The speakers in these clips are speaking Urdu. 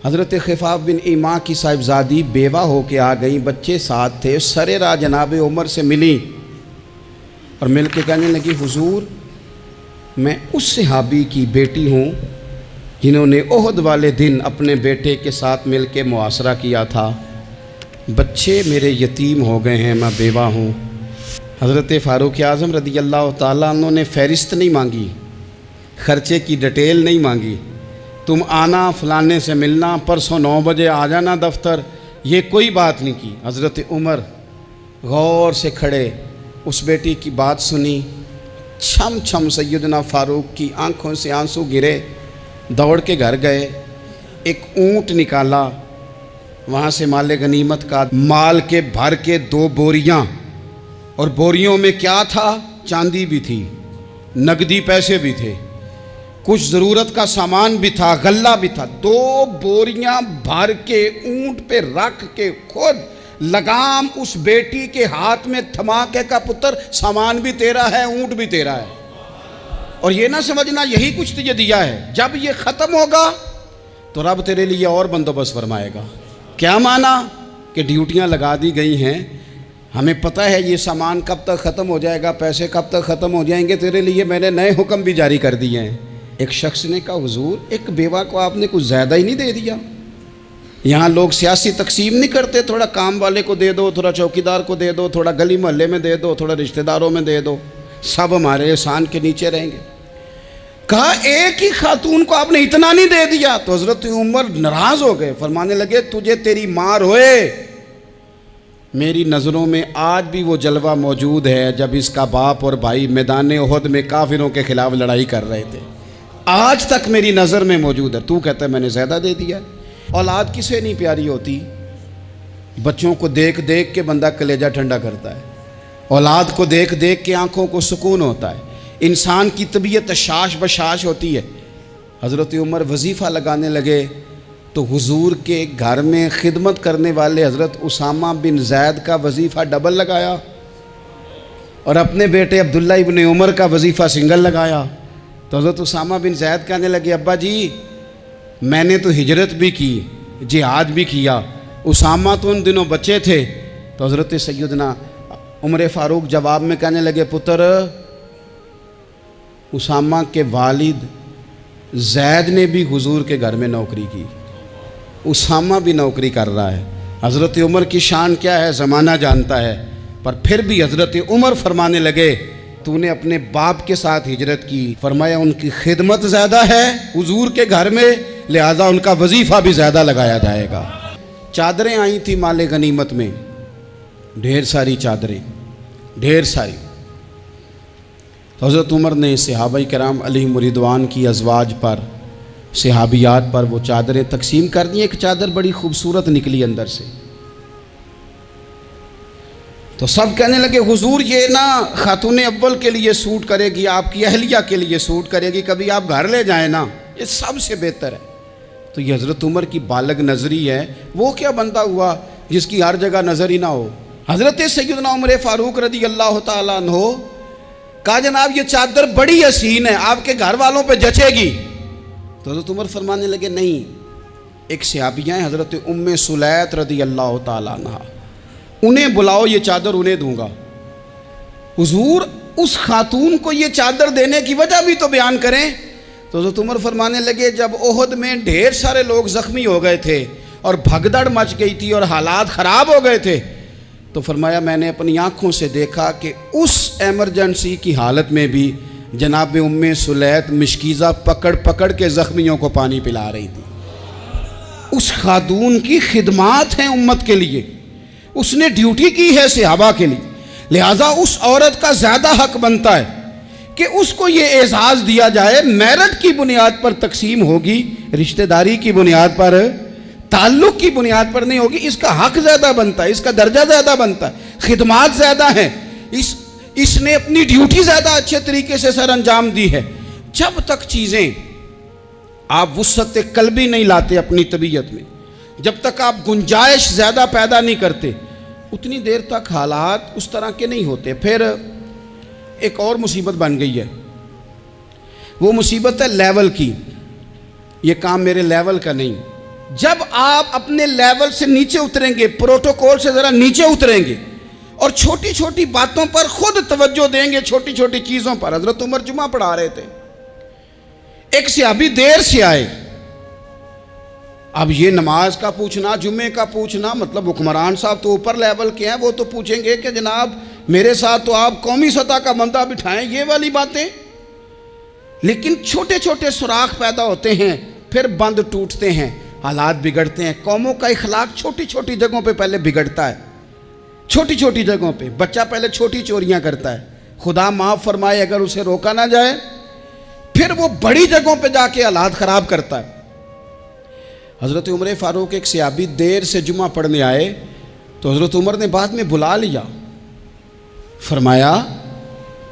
حضرت خفاف بن ایما کی صاحبزادی بیوہ ہو کے آ گئیں، بچے ساتھ تھے، سر راہ جناب عمر سے ملی اور مل کے کہنے لگی حضور میں اس صحابی کی بیٹی ہوں جنہوں نے احد والے دن اپنے بیٹے کے ساتھ مل کے معاشرہ کیا تھا، بچے میرے یتیم ہو گئے ہیں، میں بیوہ ہوں۔ حضرت فاروق اعظم رضی اللہ تعالیٰ عنہ نے فہرست نہیں مانگی، خرچے کی ڈیٹیل نہیں مانگی، تم آنا فلانے سے ملنا، پرسوں 9 بجے آ جانا دفتر، یہ کوئی بات نہیں کی۔ حضرت عمر غور سے کھڑے، اس بیٹی کی بات سنی، چھم چھم سیدنا فاروق کی آنکھوں سے آنسو گرے، دوڑ کے گھر گئے، ایک اونٹ نکالا، وہاں سے مال غنیمت کا مال کے بھر کے 2 بوریاں، اور بوریوں میں کیا تھا؟ چاندی بھی تھی، نقدی پیسے بھی تھے، کچھ ضرورت کا سامان بھی تھا، غلہ بھی تھا، 2 بوریاں بھر کے اونٹ پہ رکھ کے خود لگام اس بیٹی کے ہاتھ میں تھما کے کہا پتر سامان بھی تیرا ہے، اونٹ بھی تیرا ہے، اور یہ نہ سمجھنا یہی کچھ تجھے دیا ہے، جب یہ ختم ہوگا تو رب تیرے لیے اور بندوبست فرمائے گا۔ کیا مانا؟ کہ ڈیوٹیاں لگا دی گئی ہیں، ہمیں پتہ ہے یہ سامان کب تک ختم ہو جائے گا، پیسے کب تک ختم ہو جائیں گے، تیرے لیے میں نے نئے حکم بھی جاری کر دیے ہیں۔ ایک شخص نے کہا حضور ایک بیوہ کو آپ نے کچھ زیادہ ہی نہیں دے دیا؟ یہاں لوگ سیاسی تقسیم نہیں کرتے، تھوڑا کام والے کو دے دو، تھوڑا چوکیدار کو دے دو، تھوڑا گلی محلے میں دے دو، تھوڑا رشتہ داروں میں دے دو، سب ہمارے احسان کے نیچے رہیں گے۔ کہا ایک ہی خاتون کو آپ نے اتنا نہیں دے دیا؟ تو حضرت عمر ناراض ہو گئے، فرمانے لگے تجھے تیری مار ہوئے، میری نظروں میں آج بھی وہ جلوہ موجود ہے جب اس کا باپ اور بھائی میدان احد میں کافروں کے خلاف لڑائی کر رہے تھے، آج تک میری نظر میں موجود ہے۔ تو کہتا ہے میں نے زیادہ دے دیا۔ اولاد کسے نہیں پیاری ہوتی؟ بچوں کو دیکھ دیکھ کے بندہ کلیجہ ٹھنڈا کرتا ہے، اولاد کو دیکھ دیکھ کے آنکھوں کو سکون ہوتا ہے، انسان کی طبیعت شاش بشاش ہوتی ہے۔ حضرت عمر وظیفہ لگانے لگے تو حضور کے گھر میں خدمت کرنے والے حضرت اسامہ بن زید کا وظیفہ ڈبل لگایا اور اپنے بیٹے عبداللہ ابن عمر کا وظیفہ سنگل لگایا۔ تو حضرت اسامہ بن زید کہنے لگے ابا جی میں نے تو ہجرت بھی کی، جہاد بھی کیا، اسامہ تو ان دنوں بچے تھے۔ تو حضرت سیدنا عمر فاروق جواب میں کہنے لگے پتر اسامہ کے والد زید نے بھی حضور کے گھر میں نوکری کی، اسامہ بھی نوکری کر رہا ہے۔ حضرت عمر کی شان کیا ہے زمانہ جانتا ہے، پر پھر بھی حضرت عمر فرمانے لگے تو نے اپنے باپ کے ساتھ ہجرت کی، فرمایا ان کی خدمت زیادہ ہے حضور کے گھر میں، لہذا ان کا وظیفہ بھی زیادہ لگایا جائے گا۔ چادریں آئی تھیں مال غنیمت میں، ڈھیر ساری چادریں، ڈھیر ساری۔ تو حضرت عمر نے صحابہ کرام علیہم رضوان کی ازواج پر، صحابیات پر وہ چادریں تقسیم کر دیں۔ ایک چادر بڑی خوبصورت نکلی اندر سے، تو سب کہنے لگے حضور یہ نا خاتون اول کے لیے سوٹ کرے گی، آپ کی اہلیہ کے لیے سوٹ کرے گی، کبھی آپ گھر لے جائیں نا، یہ سب سے بہتر ہے۔ تو یہ حضرت عمر کی بالغ نظری ہے، وہ کیا بندہ ہوا جس کی ہر جگہ نظر ہی نہ ہو۔ حضرت سیدنا عمر فاروق رضی اللہ تعالیٰ عنہ کہا جناب یہ چادر بڑی حسین ہے، آپ کے گھر والوں پہ جچے گی۔ تو حضرت عمر فرمانے لگے نہیں، ایک صحابیہ ہیں حضرت ام سلیت رضی اللہ تعالیٰ عنہ، انہیں بلاؤ، یہ چادر انہیں دوں گا۔ حضور اس خاتون کو یہ چادر دینے کی وجہ بھی تو بیان کریں۔ تو حضرت عمر فرمانے لگے جب احد میں ڈھیر سارے لوگ زخمی ہو گئے تھے اور بھگدڑ مچ گئی تھی اور حالات خراب ہو گئے تھے، تو فرمایا میں نے اپنی آنکھوں سے دیکھا کہ اس ایمرجنسی کی حالت میں بھی جناب ام سلیت مشکیزہ پکڑ پکڑ کے زخمیوں کو پانی پلا رہی تھی۔ اس خاتون کی خدمات ہیں امت کے لیے، اس نے ڈیوٹی کی ہے صحابہ کے لیے، لہٰذا اس عورت کا زیادہ حق بنتا ہے کہ اس کو یہ اعزاز دیا جائے۔ میرٹ کی بنیاد پر تقسیم ہوگی، رشتہ داری کی بنیاد پر، تعلق کی بنیاد پر نہیں ہوگی، اس کا حق زیادہ بنتا ہے، اس کا درجہ زیادہ بنتا ہے، خدمات زیادہ ہیں، اس نے اپنی ڈیوٹی زیادہ اچھے طریقے سے سر انجام دی ہے۔ جب تک چیزیں آپ وسعت قلبی نہیں لاتے اپنی طبیعت میں، جب تک آپ گنجائش زیادہ پیدا نہیں کرتے، اتنی دیر تک حالات اس طرح کے نہیں ہوتے۔ پھر ایک اور مصیبت بن گئی ہے، وہ مصیبت ہے لیول کی۔ یہ کام میرے لیول کا نہیں، جب آپ اپنے لیول سے نیچے اتریں گے، پروٹوکول سے ذرا نیچے اتریں گے اور چھوٹی چھوٹی باتوں پر خود توجہ دیں گے، چھوٹی چھوٹی چیزوں پر. حضرت عمر جمعہ پڑھا رہے تھے، ایک صحابی دیر سے آئے. اب یہ نماز کا پوچھنا، جمعے کا پوچھنا، مطلب حکمران صاحب تو اوپر لیول کے ہیں، وہ تو پوچھیں گے کہ جناب میرے ساتھ تو آپ قومی سطح کا بندہ بٹھائیں، یہ والی باتیں. لیکن چھوٹے چھوٹے سوراخ پیدا ہوتے ہیں، پھر بند ٹوٹتے ہیں، حالات بگڑتے ہیں. قوموں کا اخلاق چھوٹی چھوٹی جگہوں پہ پہلے بگڑتا ہے. چھوٹی چھوٹی جگہوں پہ بچہ پہلے چھوٹی چوریاں کرتا ہے، خدا معاف فرمائے اگر اسے روکا نہ جائے، پھر وہ بڑی جگہوں پہ جا کے حالات خراب کرتا ہے. حضرت عمر فاروق ایک صحابی دیر سے جمعہ پڑھنے آئے تو حضرت عمر نے بعد میں بلا لیا. فرمایا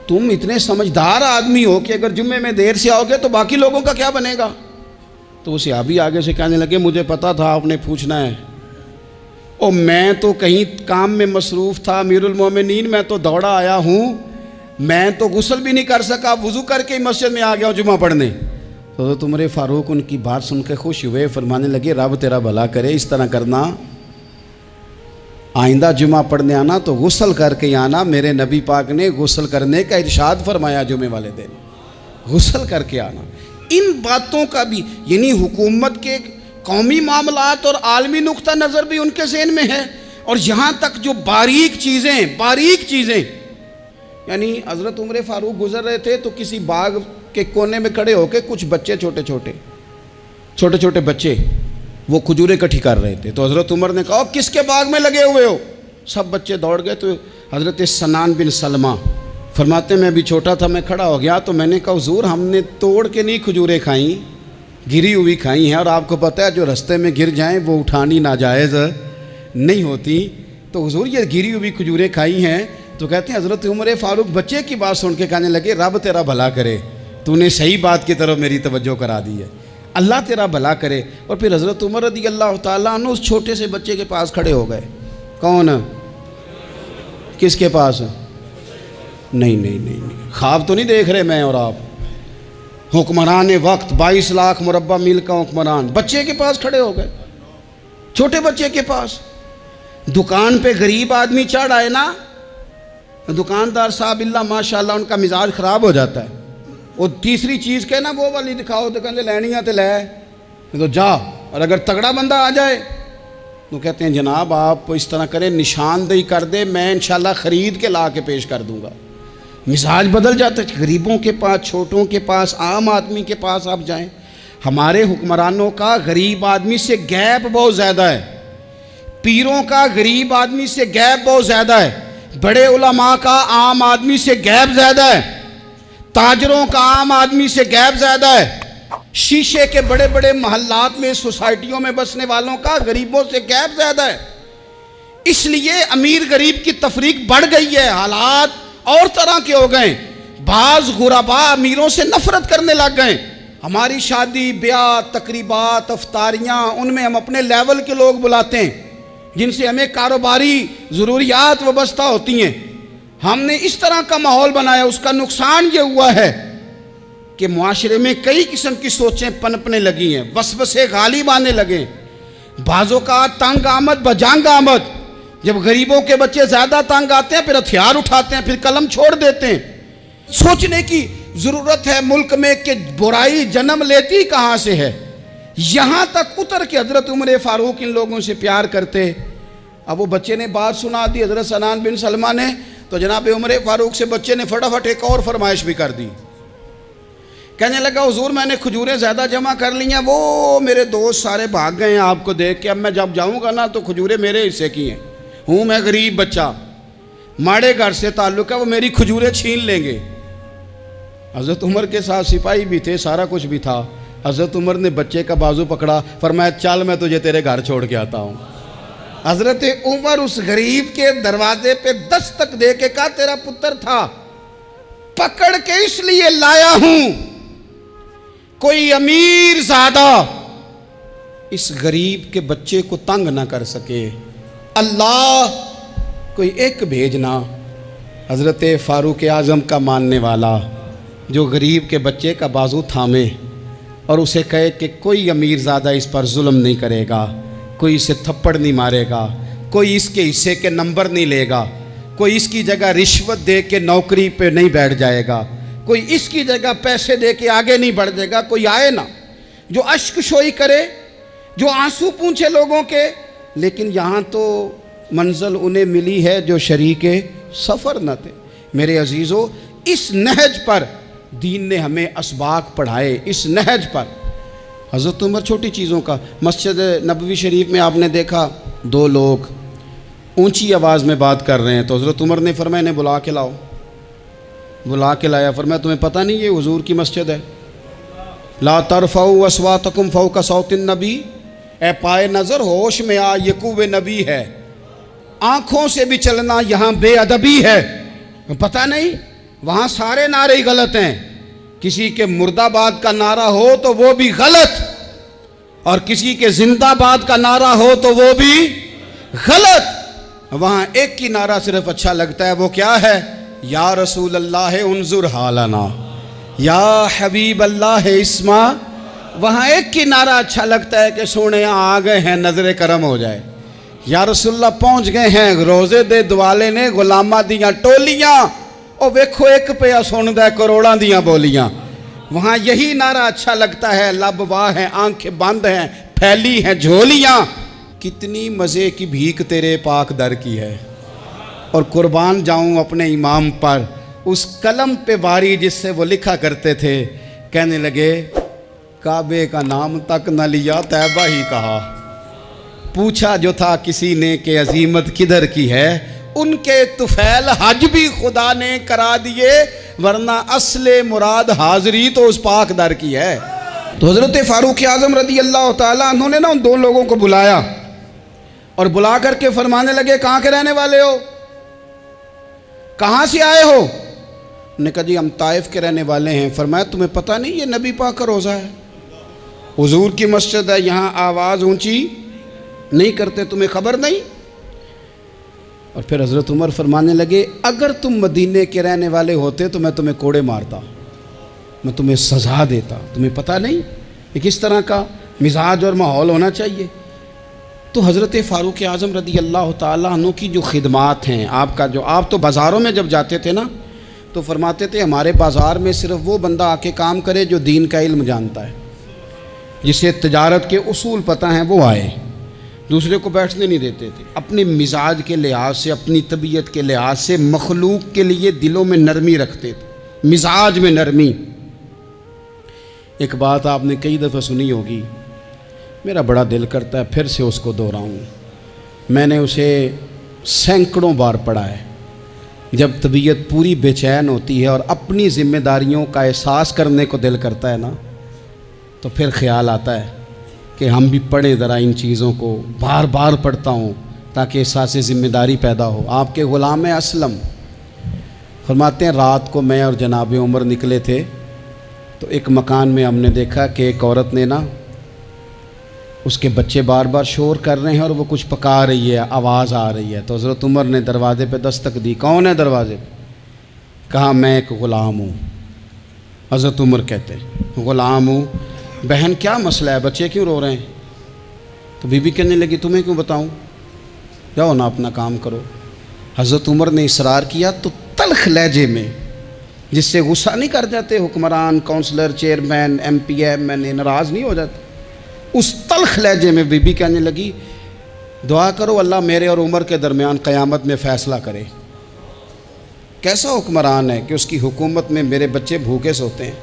تم اتنے سمجھدار آدمی ہو کہ اگر جمعے میں دیر سے آؤ گے تو باقی لوگوں کا کیا بنے گا؟ تو وہ صحابی آگے سے کہنے لگے مجھے پتا تھا آپ نے پوچھنا ہے، اور میں تو کہیں کام میں مصروف تھا امیر المومنین، میں تو دوڑا آیا ہوں، میں تو غسل بھی نہیں کر سکا، وضو کر کے مسجد میں آ گیا ہوں جمعہ پڑھنے. تو حضرت عمر فاروق ان کی بات سن کے خوش ہوئے، فرمانے لگے رب تیرا بھلا کرے، اس طرح کرنا، آئندہ جمعہ پڑھنے آنا تو غسل کر کے آنا. میرے نبی پاک نے غسل کرنے کا ارشاد فرمایا جمعے والے دن، غسل کر کے آنا. ان باتوں کا بھی یعنی حکومت کے قومی معاملات اور عالمی نقطہ نظر بھی ان کے ذہن میں ہے، اور یہاں تک جو باریک چیزیں یعنی حضرت عمر فاروق گزر رہے تھے تو کسی باغ کے کونے میں کھڑے ہو کے کچھ بچے چھوٹے چھوٹے بچے وہ کھجوریں اکٹھی کر رہے تھے. تو حضرت عمر نے کہا کس کے باغ میں لگے ہوئے ہو؟ سب بچے دوڑ گئے. تو حضرت سنان بن سلمہ فرماتے میں ابھی چھوٹا تھا، میں کھڑا ہو گیا تو میں نے کہا حضور ہم نے توڑ کے نہیں کھجوریں کھائیں، گری ہوئی کھائی ہیں، اور آپ کو پتہ ہے جو رستے میں گر جائیں وہ اٹھانی ناجائز نہیں ہوتی، تو حضور یہ گری ہوئی کھجوریں کھائی ہیں. تو کہتے ہیں حضرت عمر فاروق بچے کی بات سن کے کہنے لگے رب تیرا بھلا کرے، تو نے صحیح بات کی طرف میری توجہ کرا دی ہے، اللہ تیرا بھلا کرے. اور پھر حضرت عمر رضی اللہ تعالیٰ عنہ اس چھوٹے سے بچے کے پاس کھڑے ہو گئے. کون؟ کس کے پاس؟ نہیں خواب تو نہیں دیکھ رہے میں اور آپ، حکمران وقت 22 لاکھ مربع میل کا حکمران بچے کے پاس کھڑے ہو گئے، چھوٹے بچے کے پاس. دکان پہ غریب آدمی چڑھ آئے نا، دکاندار صاحب اللہ ماشاءاللہ ان کا مزاج خراب ہو جاتا ہے. وہ تیسری چیز کہنا وہ والی دکھاؤ تو کہتے لینی ہے تو لے تو جا، اور اگر تگڑا بندہ آ جائے تو کہتے ہیں جناب آپ اس طرح کریں نشاندہی کر دے، میں انشاءاللہ خرید کے لا کے پیش کر دوں گا. مزاج بدل جاتا ہے. غریبوں کے پاس، چھوٹوں کے پاس، عام آدمی کے پاس آپ جائیں. ہمارے حکمرانوں کا غریب آدمی سے گیپ بہت زیادہ ہے، پیروں کا غریب آدمی سے گیپ بہت زیادہ ہے، بڑے علماء کا عام آدمی سے گیپ زیادہ ہے، تاجروں کا عام آدمی سے گیپ زیادہ ہے، شیشے کے بڑے بڑے محلات میں سوسائٹیوں میں بسنے والوں کا غریبوں سے گیپ زیادہ ہے. اس لیے امیر غریب کی تفریق بڑھ گئی ہے، حالات اور طرح کے ہو گئے. بعض غرباء امیروں سے نفرت کرنے لگ گئے. ہماری شادی بیاہ تقریبات افطاریاں ان میں ہم اپنے لیول کے لوگ بلاتے ہیں جن سے ہمیں کاروباری ضروریات وابستہ ہوتی ہیں. ہم نے اس طرح کا ماحول بنایا، اس کا نقصان یہ ہوا ہے کہ معاشرے میں کئی قسم کی سوچیں پنپنے لگی ہیں، وسوسے غالب آنے لگے. بعضوں کا تنگ آمد بجنگ آمد، جب غریبوں کے بچے زیادہ تنگ آتے ہیں پھر ہتھیار اٹھاتے ہیں، پھر قلم چھوڑ دیتے ہیں. سوچنے کی ضرورت ہے ملک میں کہ برائی جنم لیتی کہاں سے ہے. یہاں تک اتر کے حضرت عمر فاروق ان لوگوں سے پیار کرتے. اب وہ بچے نے بات سنا دی حضرت سنان بن سلمہ نے، تو جناب عمر فاروق سے بچے نے فٹافٹ ایک اور فرمائش بھی کر دی. کہنے لگا حضور میں نے کھجوریں زیادہ جمع کر لی ہیں، وہ میرے دوست سارے بھاگ گئے ہیں آپ کو دیکھ کے، اب میں جب جاؤں گا نا تو کھجوریں میرے حصے کی ہیں، ہوں میں غریب بچہ، ماڑے گھر سے تعلق ہے، وہ میری کھجوریں چھین لیں گے. حضرت عمر کے ساتھ سپاہی بھی تھے، سارا کچھ بھی تھا. حضرت عمر نے بچے کا بازو پکڑا، فرمایا چل میں تجھے تیرے گھر چھوڑ کے آتا ہوں. حضرت عمر اس غریب کے دروازے پہ دستک دے کے کہا تیرا پتر تھا، پکڑ کے اس لیے لایا ہوں کوئی امیر زادہ اس غریب کے بچے کو تنگ نہ کر سکے، اللہ کوئی ایک بھیجنا حضرت فاروق اعظم کا ماننے والا جو غریب کے بچے کا بازو تھامے اور اسے کہے کہ کوئی امیر زیادہ اس پر ظلم نہیں کرے گا، کوئی اسے تھپڑ نہیں مارے گا، کوئی اس کے حصے کے نمبر نہیں لے گا، کوئی اس کی جگہ رشوت دے کے نوکری پہ نہیں بیٹھ جائے گا، کوئی اس کی جگہ پیسے دے کے آگے نہیں بڑھ جائے گا، کوئی آئے نا جو اشک شوئی کرے، جو آنسو پونچھے لوگوں کے۔ لیکن یہاں تو منزل انہیں ملی ہے جو شریک سفر نہ تھے۔ میرے عزیزو، اس نہج پر دین نے ہمیں اسباق پڑھائے، اس نہج پر۔ حضرت عمر چھوٹی چیزوں کا، مسجد نبوی شریف میں آپ نے دیکھا دو لوگ اونچی آواز میں بات کر رہے ہیں، تو حضرت عمر نے فرمایا انہیں بلا کے لاؤ۔ بلا کے لایا، فرمایا تمہیں پتہ نہیں یہ حضور کی مسجد ہے؟ لا ترفعوا اصواتکم فوق صوت النبی، اے پائے نظر ہوش میں آ، یہ کوہ نبی ہے، آنکھوں سے بھی چلنا یہاں بے ادبی ہے۔ پتہ نہیں وہاں سارے نعرے ہی غلط ہیں، کسی کے مرد آباد کا نعرہ ہو تو وہ بھی غلط، اور کسی کے زندہ آباد کا نعرہ ہو تو وہ بھی غلط۔ وہاں ایک کی نعرہ صرف اچھا لگتا ہے، وہ کیا ہے؟ یا رسول اللہ انظر حالنا، یا حبیب اللہ اسما۔ وہاں ایک کی نعرہ اچھا لگتا ہے کہ سونے یہاں آ گئے ہیں، نظر کرم ہو جائے۔ یا رسول اللہ پہنچ گئے ہیں، روزے دے دوالے نے غلامہ دیاں ٹولیاں، او ویکھو ایک پہ سن دے کروڑاں دیاں بولیاں۔ وہاں یہی نعرہ اچھا لگتا ہے، لب واہ ہیں، آنکھیں بند ہیں، پھیلی ہیں جھولیاں، کتنی مزے کی بھیک تیرے پاک در کی ہے۔ اور قربان جاؤں اپنے امام پر، اس قلم پہ باری جس سے وہ لکھا کرتے تھے، کہنے لگے کعبے کا نام تک نہ لیا، طیبہ ہی کہا۔ پوچھا جو تھا کسی نے کہ عظیمت کدھر کی ہے، ان کے طفیل حج بھی خدا نے کرا دیے، ورنہ اصل مراد حاضری تو اس پاک در کی ہے۔ تو حضرت فاروق اعظم رضی اللہ تعالیٰ عنہ نے نا ان دو لوگوں کو بلایا، اور بلا کر کے فرمانے لگے کہاں کے رہنے والے ہو، کہاں سے آئے ہو؟ انہوں نے کہا جی ہم طائف کے رہنے والے ہیں۔ فرمایا تمہیں پتہ نہیں یہ نبی پاک کا روزہ ہے، حضور کی مسجد ہے، یہاں آواز اونچی نہیں کرتے، تمہیں خبر نہیں؟ اور پھر حضرت عمر فرمانے لگے اگر تم مدینے کے رہنے والے ہوتے تو میں تمہیں کوڑے مارتا، میں تمہیں سزا دیتا، تمہیں پتہ نہیں کہ کس طرح کا مزاج اور ماحول ہونا چاہیے۔ تو حضرت فاروق اعظم رضی اللہ تعالیٰ عنہ کی جو خدمات ہیں، آپ تو بازاروں میں جب جاتے تھے نا تو فرماتے تھے ہمارے بازار میں صرف وہ بندہ آ کے کام کرے جو دین کا علم جانتا ہے، جسے تجارت کے اصول پتہ ہیں، وہ آئے، دوسرے کو بیٹھنے نہیں دیتے تھے۔ اپنے مزاج کے لحاظ سے، اپنی طبیعت کے لحاظ سے مخلوق کے لیے دلوں میں نرمی رکھتے تھے، مزاج میں نرمی۔ ایک بات آپ نے کئی دفعہ سنی ہوگی، میرا بڑا دل کرتا ہے پھر سے اس کو دہراؤں، میں نے اسے سینکڑوں بار پڑھا ہے۔ جب طبیعت پوری بے چین ہوتی ہے اور اپنی ذمہ داریوں کا احساس کرنے کو دل کرتا ہے نا، تو پھر خیال آتا ہے کہ ہم بھی پڑھیں ذرا ان چیزوں کو، بار بار پڑھتا ہوں تاکہ احساس ذمہ داری پیدا ہو۔ آپ کے غلام اسلم فرماتے ہیں رات کو میں اور جناب عمر نکلے تھے، تو ایک مکان میں ہم نے دیکھا کہ ایک عورت نے نا، اس کے بچے بار بار شور کر رہے ہیں اور وہ کچھ پکا رہی ہے، آواز آ رہی ہے۔ تو حضرت عمر نے دروازے پہ دستک دی، کون ہے دروازے پہ؟ کہا میں ایک غلام ہوں۔ حضرت عمر کہتے ہیں غلام ہوں، بہن کیا مسئلہ ہے، بچے کیوں رو رہے ہیں؟ تو بی بی کہنے لگی تمہیں کیوں بتاؤں، جاؤ نا اپنا کام کرو۔ حضرت عمر نے اصرار کیا تو تلخ لہجے میں، جس سے غصہ نہیں کر جاتے حکمران، councillor, chairman, M P M N A ناراض نہیں ہو جاتے، اس تلخ لہجے میں بی بی کہنے لگی دعا کرو اللہ میرے اور عمر کے درمیان قیامت میں فیصلہ کرے۔ کیسا حکمران ہے کہ اس کی حکومت میں میرے بچے بھوکے سوتے ہیں،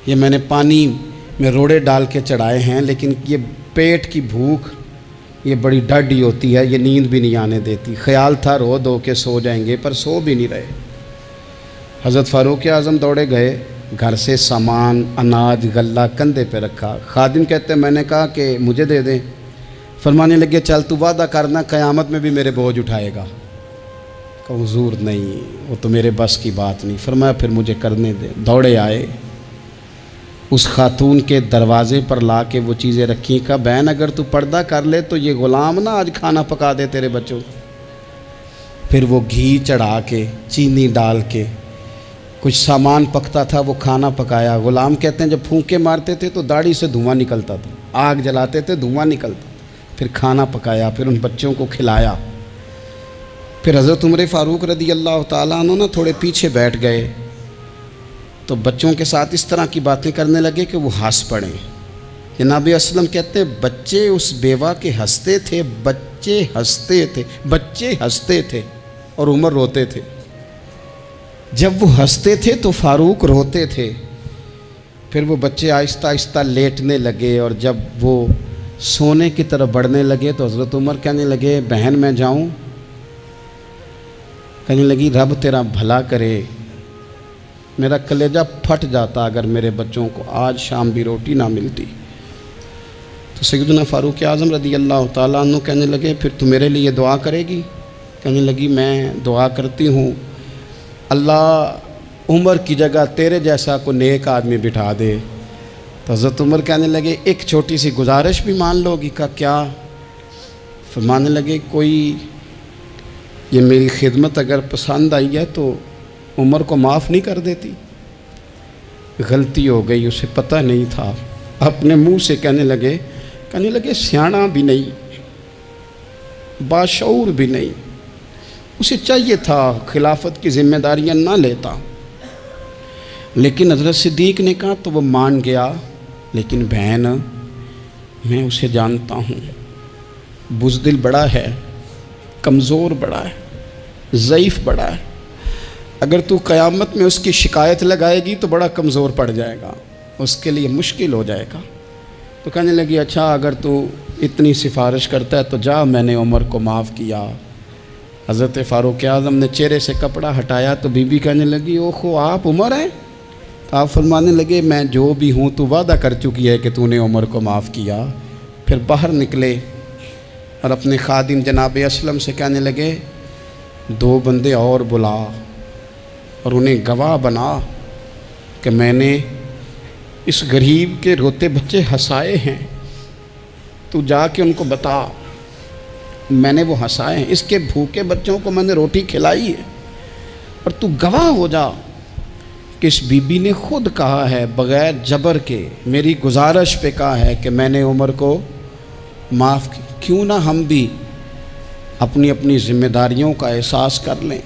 یہ میں نے پانی میں روڑے ڈال کے چڑھائے ہیں، لیکن یہ پیٹ کی بھوک یہ بڑی ڈاڈھی ہوتی ہے، یہ نیند بھی نہیں آنے دیتی۔ خیال تھا رو دو کے سو جائیں گے، پر سو بھی نہیں رہے۔ حضرت فاروق اعظم دوڑے گئے، گھر سے سامان، اناج، غلہ کندھے پہ رکھا۔ خادم کہتے ہیں میں نے کہا کہ مجھے دے دیں، فرمانے لگے چل تو وعدہ کرنا قیامت میں بھی میرے بوجھ اٹھائے گا۔ کہ حضور نہیں، وہ تو میرے بس کی بات نہیں۔ فرمایا پھر مجھے کرنے دے۔ دوڑے آئے، اس خاتون کے دروازے پر لا کے وہ چیزیں رکھیں، کہا بہن اگر تو پردہ کر لے تو یہ غلام نہ آج کھانا پکا دے تیرے بچوں۔ پھر وہ گھی چڑھا کے، چینی ڈال کے کچھ سامان پکتا تھا وہ کھانا پکایا. غلام کہتے ہیں جب پھونکے مارتے تھے تو داڑھی سے دھواں نکلتا تھا, آگ جلاتے تھے دھواں نکلتا, پھر کھانا پکایا, پھر ان بچوں کو کھلایا. پھر حضرت عمر فاروق رضی اللہ تعالیٰ عنہ نا تھوڑے پیچھے بیٹھ گئے تو بچوں کے ساتھ اس طرح کی باتیں کرنے لگے کہ وہ ہنس پڑیں. جناب اسلم کہتے بچے اس بیوہ کے ہنستے تھے, بچے ہنستے تھے اور عمر روتے تھے. جب وہ ہنستے تھے تو فاروق روتے تھے. پھر وہ بچے آہستہ آہستہ لیٹنے لگے, اور جب وہ سونے کی طرف بڑھنے لگے تو حضرت عمر کہنے لگے بہن میں جاؤں؟ کہنے لگی رب تیرا بھلا کرے, میرا کلیجہ پھٹ جاتا اگر میرے بچوں کو آج شام بھی روٹی نہ ملتی. تو سیدنا فاروق اعظم رضی اللہ تعالیٰ عنہ کہنے لگے پھر تو میرے لیے دعا کرے گی؟ کہنے لگی میں دعا کرتی ہوں اللہ عمر کی جگہ تیرے جیسا کو نیک آدمی بٹھا دے. تو حضرت عمر کہنے لگے ایک چھوٹی سی گزارش بھی مان لو گی؟ کا کیا؟ فرمانے لگے کوئی یہ میری خدمت اگر پسند آئی ہے تو عمر کو معاف نہیں کر دیتی؟ غلطی ہو گئی, اسے پتہ نہیں تھا. اپنے منہ سے کہنے لگے سیاںا بھی نہیں, باشعور بھی نہیں, اسے چاہیے تھا خلافت کی ذمہ داریاں نہ لیتا. لیکن حضرت صدیق نے کہا تو وہ مان گیا. لیکن بہن میں اسے جانتا ہوں, بزدل بڑا ہے, کمزور بڑا ہے, ضعیف بڑا ہے. اگر تو قیامت میں اس کی شکایت لگائے گی تو بڑا کمزور پڑ جائے گا, اس کے لیے مشکل ہو جائے گا. تو کہنے لگی اچھا اگر تو اتنی سفارش کرتا ہے تو جا, میں نے عمر کو معاف کیا. حضرت فاروق اعظم نے چہرے سے کپڑا ہٹایا تو بی بی کہنے لگی اوہو آپ عمر ہیں؟ تو آپ فرمانے لگے میں جو بھی ہوں تو وعدہ کر چکی ہے کہ تو نے عمر کو معاف کیا. پھر باہر نکلے اور اپنے خادم جناب اسلم سے کہنے لگے 2 بندے اور بلا اور انہیں گواہ بنا کہ میں نے اس غریب کے روتے بچے ہنسائے ہیں. تو جا کے ان کو بتا میں نے وہ ہنسائے ہیں, اس کے بھوکے بچوں کو میں نے روٹی کھلائی ہے. اور تو گواہ ہو جا کہ اس بی بی نے خود کہا ہے بغیر جبر کے, میری گزارش پہ کہا ہے کہ میں نے عمر کو معاف کی. کیوں نہ ہم بھی اپنی اپنی ذمہ داریوں کا احساس کر لیں,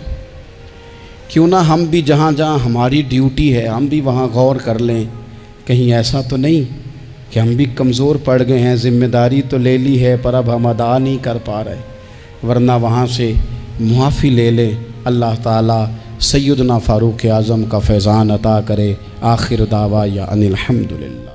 کیوں نہ ہم بھی جہاں جہاں ہماری ڈیوٹی ہے ہم بھی وہاں غور کر لیں. کہیں ایسا تو نہیں کہ ہم بھی کمزور پڑ گئے ہیں, ذمہ داری تو لے لی ہے پر اب ہم ادا نہیں کر پا رہے, ورنہ وہاں سے معافی لے لیں. اللہ تعالیٰ سیدنا فاروق اعظم کا فیضان عطا کرے. آخر دعوایا ان الحمدللہ.